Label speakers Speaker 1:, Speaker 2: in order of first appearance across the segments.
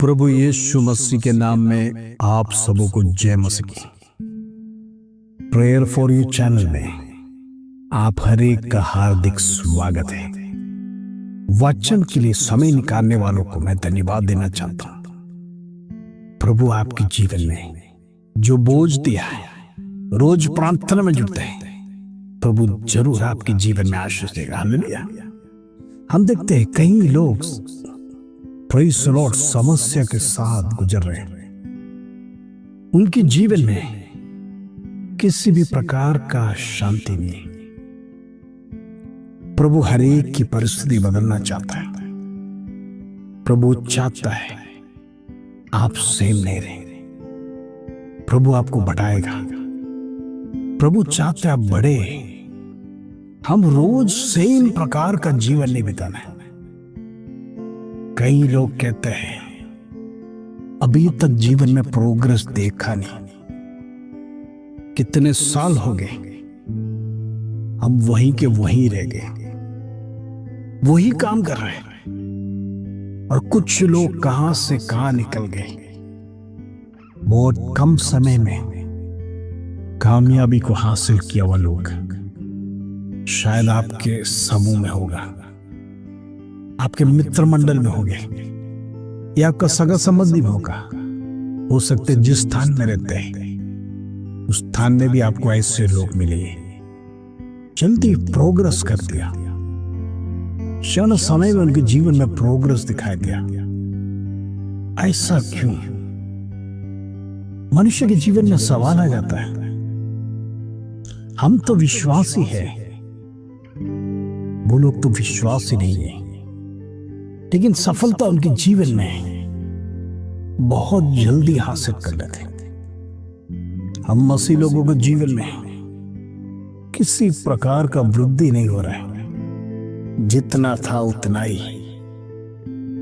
Speaker 1: प्रभु यीशु मसीह के नाम में आप सबों को जय मसीह की। प्रेयर फॉर यू चैनल में आप हर एक का हार्दिक स्वागत है। वचन के लिए समय निकालने वालों को मैं धन्यवाद देना चाहता हूं। प्रभु आपके जीवन में जो बोझ दिया है, रोज प्रार्थना में जुड़ते हैं, प्रभु जरूर आपके जीवन में आशीष देगा। हालेलुया। हम देखते हैं कई लोग प्रेज़ द लॉर्ड समस्या के साथ गुजर रहे हैं। उनके जीवन में किसी भी प्रकार का शांति नहीं। प्रभु हर एक की परिस्थिति बदलना चाहता है। प्रभु चाहता है आप सेम नहीं रहे। प्रभु आपको बढ़ाएगा। प्रभु चाहता है आप बढ़े। हम रोज सेम प्रकार का जीवन नहीं बिताना है। कई लोग कहते हैं अभी तक जीवन में प्रोग्रेस देखा नहीं। कितने साल हो गए हम वहीं के वहीं रह गए, वही काम कर रहे हैं। और कुछ लोग कहां से कहां निकल गए। बहुत कम समय में कामयाबी को हासिल किया हुआ लोग शायद आपके समूह में होगा, आपके मित्र मंडल में होंगे, या आपका सगा संबंधी में होगा। हो सकते जिस स्थान में रहते हैं उस स्थान में भी आपको ऐसे लोग मिले। जल्दी प्रोग्रेस कर दिया, क्षण समय में उनके जीवन में प्रोग्रेस दिखाई दिया। ऐसा क्यों? मनुष्य के जीवन में सवाल आ जाता है। हम तो विश्वासी हैं, वो लोग तो विश्वासी नहीं है, लेकिन सफलता उनके जीवन में बहुत जल्दी हासिल कर लेते हैं। हम मसीह लोगों के जीवन में किसी प्रकार का वृद्धि नहीं हो रहा है। जितना था उतना ही,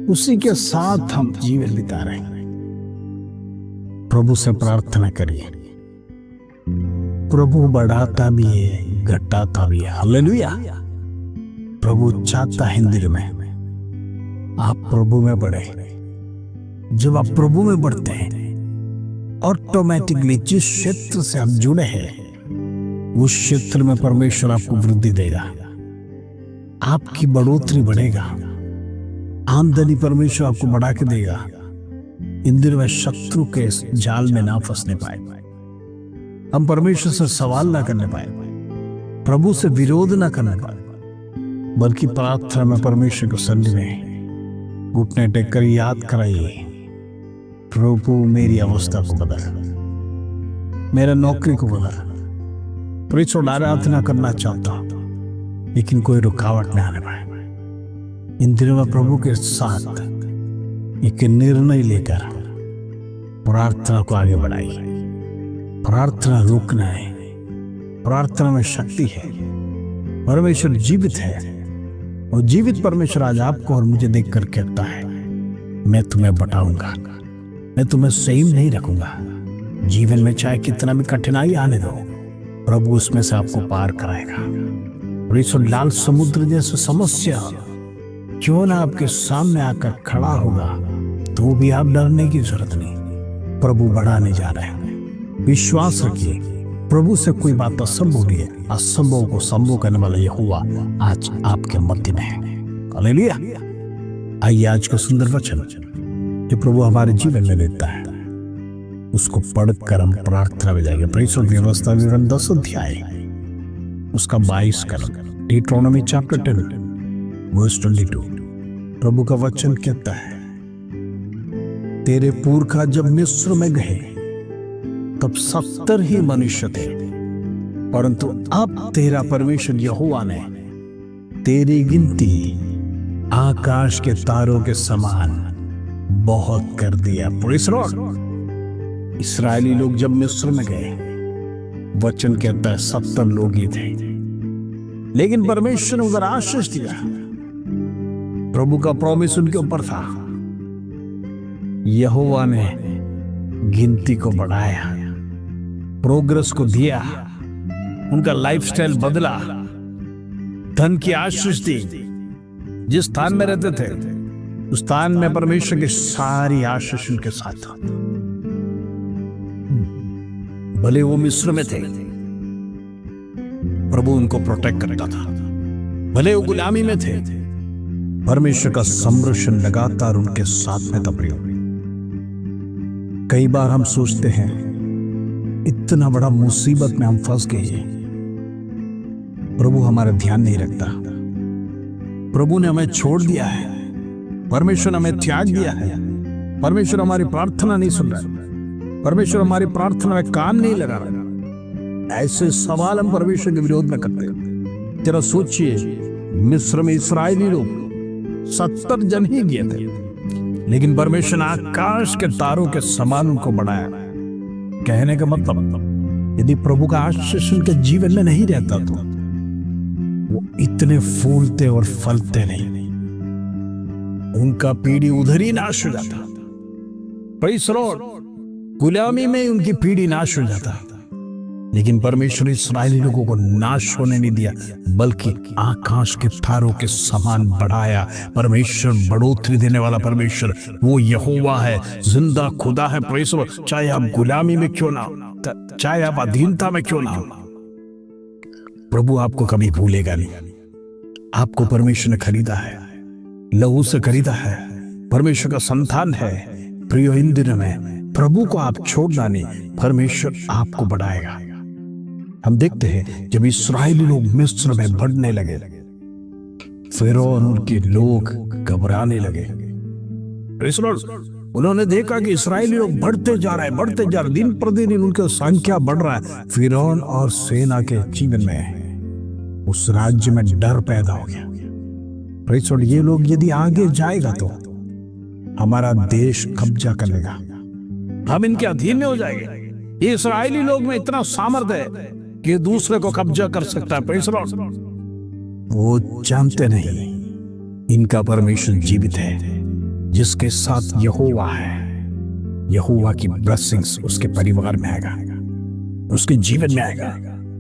Speaker 1: उसी के साथ हम जीवन बिता रहे हैं। प्रभु से प्रार्थना करिए। प्रभु बढ़ाता भी है, घटाता भी है। हालेलुया। प्रभु चाहता है दिल में आप प्रभु में बढ़े। जब आप प्रभु में बढ़ते हैं, ऑटोमेटिकली जिस क्षेत्र से आप जुड़े हैं उस क्षेत्र में परमेश्वर आपको वृद्धि देगा। आपकी बढ़ोतरी बढ़ेगा। आमदनी परमेश्वर आपको बढ़ा के देगा। इन दिनों में शत्रु के जाल में ना फंसने पाए, हम परमेश्वर से सवाल ना करने पाए, प्रभु से विरोध ना करने पाए, बल्कि प्रार्थना में परमेश्वर को सन्निधि में घुटने टेक कर याद कराइए, प्रभु मेरी अवस्था को बदल, मेरा नौकरी को बदल। प्रेषण आराधना करना चाहता हूं, लेकिन कोई रुकावट नहीं आने पाए। इन दिनों में प्रभु के साथ एक निर्णय लेकर प्रार्थना को आगे बढ़ाइए। प्रार्थना रोकना है। प्रार्थना में शक्ति है। परमेश्वर जीवित है, और जीवित परमेश्वर आज आपको और मुझे देखकर कहता है, मैं तुम्हें बढ़ाऊंगा, मैं तुम्हें सेम नहीं रखूंगा। जीवन में चाहे कितना भी कठिनाई आने दो, प्रभु उसमें से आपको पार कराएगा। लाल समुद्र जैसे समस्या क्यों ना आपके सामने आकर खड़ा होगा, तो भी आप डरने की जरूरत नहीं। प्रभु बढ़ाने जा रहे हैं। विश्वास रखिए। प्रभु से कोई बात असंभव नहीं है। असंभव को संभव करने वाला यहोवा आज आपके मध्य में है। हालेलुया। आइए आज का सुंदर वचन जो प्रभु हमारे जीवन में देता है उसको पढ़कर हम प्रार्थना में जाएंगे। प्रेषण व्यवस्था विवरण 10 अध्याय उसका 22 कलम, डिट्रोनॉमी चैप्टर 10 वर्स 22। प्रभु का वचन कहता है, तेरे पुरखा जब मिस्र में गए तब 70 ही मनुष्य थे, परंतु अब तेरा परमेश्वर यहोवा ने तेरी गिनती आकाश के तारों के समान बहुत कर दिया। Praise the Lord. इस्राएली लोग जब मिस्र में गए, वचन कहता है 70 लोग ही थे, लेकिन परमेश्वर ने उधर आशीष दिया। प्रभु का प्रॉमिस उनके ऊपर था। यहोवा ने गिनती को बढ़ाया, प्रोग्रेस को दिया, उनका लाइफस्टाइल बदला, धन की आशीष दी। जिस स्थान में रहते थे उस स्थान में परमेश्वर की सारी आशीष उनके साथ था। भले वो मिस्र में थे, प्रभु उनको प्रोटेक्ट करता था। भले वो गुलामी में थे, परमेश्वर का संरक्षण लगातार उनके साथ में था। प्रियो, कई बार हम सोचते हैं इतना बड़ा मुसीबत में हम फंस गए, प्रभु हमारा ध्यान नहीं रखता, प्रभु ने हमें छोड़ दिया है, परमेश्वर ने हमें त्याग दिया है, परमेश्वर हमारी प्रार्थना नहीं सुन रहा, परमेश्वर हमारी प्रार्थना में कान नहीं लगा रहा। ऐसे सवाल हम परमेश्वर के विरोध में करते हैं। जरा सोचिए, मिस्र में इस्राएली लोग 70 जन ही गए थे, लेकिन परमेश्वर ने आकाश के तारों के समान उनको बढ़ाया। कहने का मतलब, यदि प्रभु का आशीष उनके जीवन में नहीं रहता तो वो इतने फूलते और फलते नहीं, उनका पीढ़ी उधर ही नाश हो जाता। प्रेज़ द लॉर्ड, गुलामी में उनकी पीढ़ी नाश हो जाता। लेकिन परमेश्वर इस्राएली लोगों को नाश होने नहीं दिया, बल्कि आकाश के तारों के समान बढ़ाया। परमेश्वर बढ़ोतरी देने वाला परमेश्वर, वो यहोवा है, जिंदा खुदा है। प्रेज़ द लॉर्ड, चाहे आप गुलामी में क्यों ना हो, चाहे आप अधीनता में क्यों ना हो, प्रभु आपको कभी भूलेगा नहीं। आपको परमेश्वर ने खरीदा है, लहू से खरीदा है, परमेश्वर का संतान है। प्रियो, इन दिनों में प्रभु को आप छोड़ना नहीं, परमेश्वर आपको बढ़ाएगा। हम देखते हैं जब इस्राएली लोग मिस्र में बढ़ने लगे, फिरौन उनके लोग घबराने लगे। उन्होंने देखा कि इस्राएली लोग बढ़ते जा रहे हैं, दिन प्रतिदिन उनकी संख्या बढ़ रहा है। फिरौन और सेना के जीवन में, उस राज्य में डर पैदा हो गया। ये लोग यदि आगे जाएगा तो हमारा देश कब्जा कर लेगा, हम इनके अधीन में हो जाएंगे। ये इस्राएली लोग में इतना सामर्थ्य है कि दूसरे को कब्जा कर सकता है। प्रेज़ द लॉर्ड, वो जानते नहीं इनका परमेश्वर जीवित है, जिसके साथ यहोवा है। यहोवा की ब्लेसिंग्स उसके परिवार में आएगा, उसके जीवन में आएगा,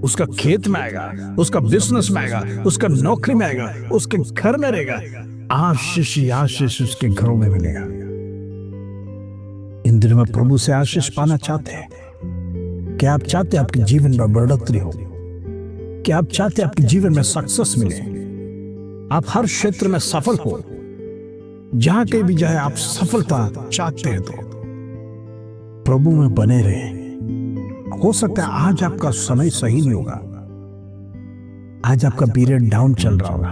Speaker 1: उसका खेत में आएगा, उसका बिजनेस में आएगा, उसका नौकरी में आएगा, उसके घर में रहेगा। आशीष ही आशीष उसके घरों में मिलेगा। इन दिनों में प्रभु से आशीष पाना चाहते हैं? क्या आप चाहते हैं आपके जीवन में बढ़ोतरी हो? क्या आप चाहते हैं आपके जीवन में सक्सेस मिले, आप हर क्षेत्र में सफल हो? जहां कहीं भी जाए आप सफलता चाहते हैं तो प्रभु में बने रहे। हो सकता है आज आपका समय सही नहीं होगा, आज आपका पीरियड डाउन चल रहा होगा।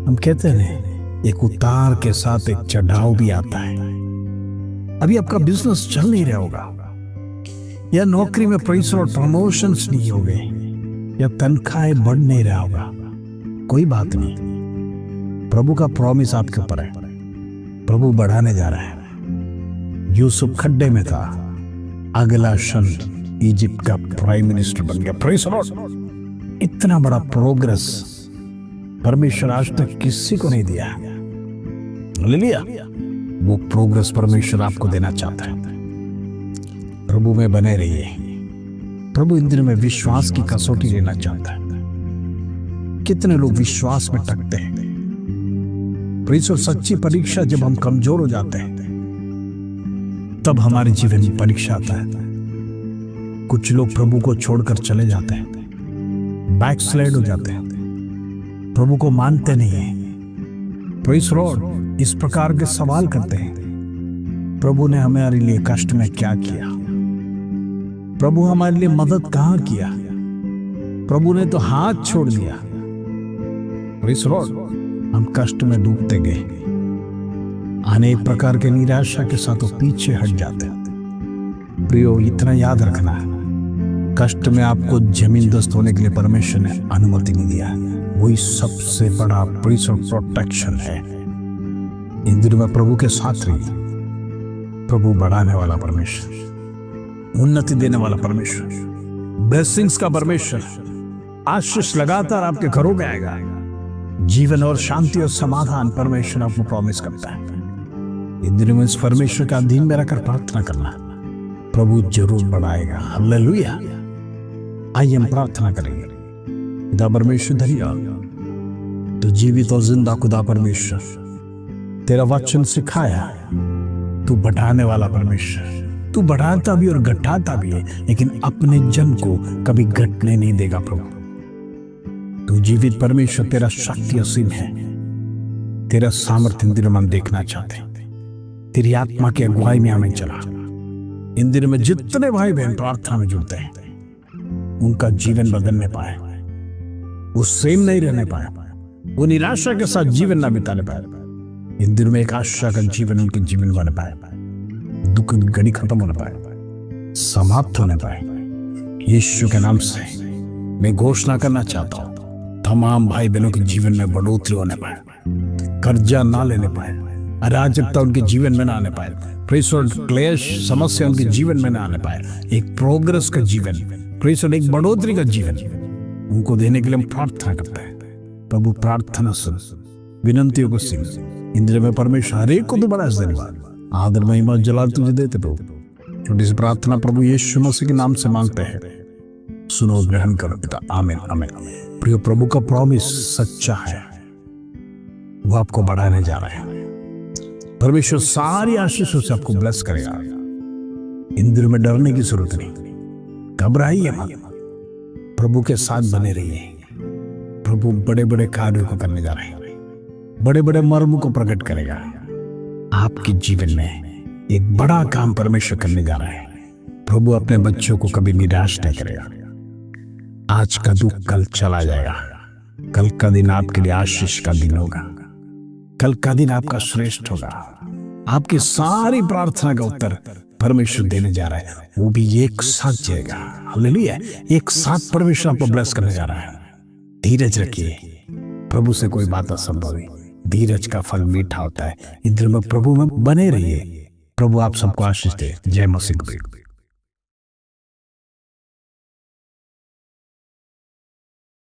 Speaker 1: हम कहते हैं एक उतार के साथ एक चढ़ाव भी आता है। अभी आपका बिजनेस चल नहीं रहा होगा, या नौकरी में प्रेज़ और प्रमोशंस नहीं हो गए, या तनख्वाहें बढ़ नहीं रहा होगा। कोई बात नहीं, प्रभु का प्रॉमिस आपके ऊपर है, प्रभु बढ़ाने जा रहा है। यूसुफ खड्डे में था, अगला क्षण इजिप्ट का प्राइम मिनिस्टर बन गया। प्रेज़ द लॉर्ड, इतना बड़ा प्रोग्रेस परमेश्वर आज तक किसी को नहीं दिया। हालेलुया, वो प्रोग्रेस परमेश्वर आपको देना चाहता है। प्रभु में बने रहिए। प्रभु इन दिनों में विश्वास की कसौटी लेना चाहता है। कितने लोग विश्वास में टकते हैं। प्रेज़ और सच्ची परीक्षा जब हम कमजोर हो जाते हैं तब हमारे जीवन में परीक्षा आता है। कुछ लोग प्रभु को छोड़कर चले जाते हैं, बैकस्लाइड हो जाते हैं, प्रभु को मानते नहीं है। प्रेज़ लॉर्ड, इस प्रकार के सवाल करते हैं, प्रभु ने हमारे लिए कष्ट में क्या किया? प्रभु हमारे लिए मदद कहां किया? प्रभु ने तो हाथ छोड़ दिया। प्रेज़ लॉर्ड, हम कष्ट में डूबते गए, अनेक प्रकार के निराशा के साथ वो पीछे हट जाते हैं। प्रियो, इतना याद रखना, कष्ट में आपको जमींदस्त होने के लिए परमेश्वर ने अनुमति नहीं दिया। वही सबसे बड़ा प्रेज़ और प्रोटेक्शन है। इन दिनों में प्रभु के साथ रहिए। प्रभु बढ़ाने वाला परमेश्वर, उन्नति देने वाला परमेश्वर, ब्लेसिंग्स का परमेश्वर, आशीष लगातार आपके घरों में आएगा। जीवन और शांति और समाधान परमेश्वर आपको प्रॉमिस करता है। इन दिनों में इस परमेश्वर का अधीन में रहकर प्रार्थना करना, प्रभु जरूर बढ़ाएगा। हालेलुया। आइए हम प्रार्थना करेंगे। पिता परमेश्वर, धन्यवाद तो जीवित और जिंदा खुदा परमेश्वर, तेरा वचन सिखाया। तू बढ़ाने वाला परमेश्वर, तू बढ़ाता भी और घटाता भी है, लेकिन अपने जन को कभी घटने नहीं देगा प्रभु। तू जीवित परमेश्वर, तेरा शक्ति असीम है। तेरा सामर्थ्य इन दिनों में हम देखना चाहते हैं। तेरी आत्मा की अगुवाई में हमें चला। इन दिनों में जितने भाई बहन प्रार्थना में जुड़ते हैं, उनका जीवन बदलने पाए, वो सेम नहीं रहने पाए, वो निराशा के साथ जीवन ना बिताने पाए। इन दिनों में एक आशा का जीवन उनके जीवन बन पाए, दुख की घड़ी खत्म होने पाए, समाप्त होने पाए। यीशु के नाम से मैं घोषणा करना चाहता हूं, तमाम भाई बहनों के जीवन में बढ़ोतरी होने पाए, कर्जा ना लेने पाए, अराजकता उनके जीवन में ना आने पाए, प्रेशर क्लेश समस्या उनके जीवन में ना आने पाए। एक प्रोग्रेस का जीवन, प्रेशर एक बढ़ोतरी का जीवन उनको देने के लिए हम प्रार्थना करते हैं। प्रभु प्रार्थना सुन, विनंतियों को सुन। इन दिनों में परमेश्वर हर एक को तो बड़ा धन्यवाद, आदर महिमा जलाल तुझे देते प्रभु। छोटी सी प्रार्थना प्रभु यीशु मसीह के नाम से मांगते हैं, सुनो ग्रहण करो पिता, आमीन आमीन। प्रिय प्रभु का प्रॉमिस सच्चा है, वो आपको बढ़ाने जा रहा है। परमेश्वर सारी आशीषों से आपको ब्लेस करेगा। इन दिनों में डरने की जरूरत नहीं, घबराइए मत, प्रभु के साथ बने रहिए। प्रभु बड़े बड़े कार्यों को करने जा रहे हैं, बड़े बड़े मर्मों को प्रकट करेगा। आपके जीवन में एक बड़ा काम परमेश्वर करने जा रहा है। प्रभु अपने बच्चों को कभी निराश नहीं करेगा। आज का दुख कल चला जाएगा, कल का दिन आपके लिए आशीष का दिन होगा, कल का दिन आपका श्रेष्ठ होगा। आपकी सारी प्रार्थना का उत्तर परमेश्वर देने जा रहा है, वो भी एक साथ जाएगा। हालेलुया, एक साथ परमेश्वर आपको ब्लेस करने जा रहा है। धीरज रखिए, प्रभु से कोई बात असंभव है। धीरज का फल मीठा होता है। इधर में प्रभु में बने रहिए। प्रभु आप सबको आशीष दे। जय मसीह।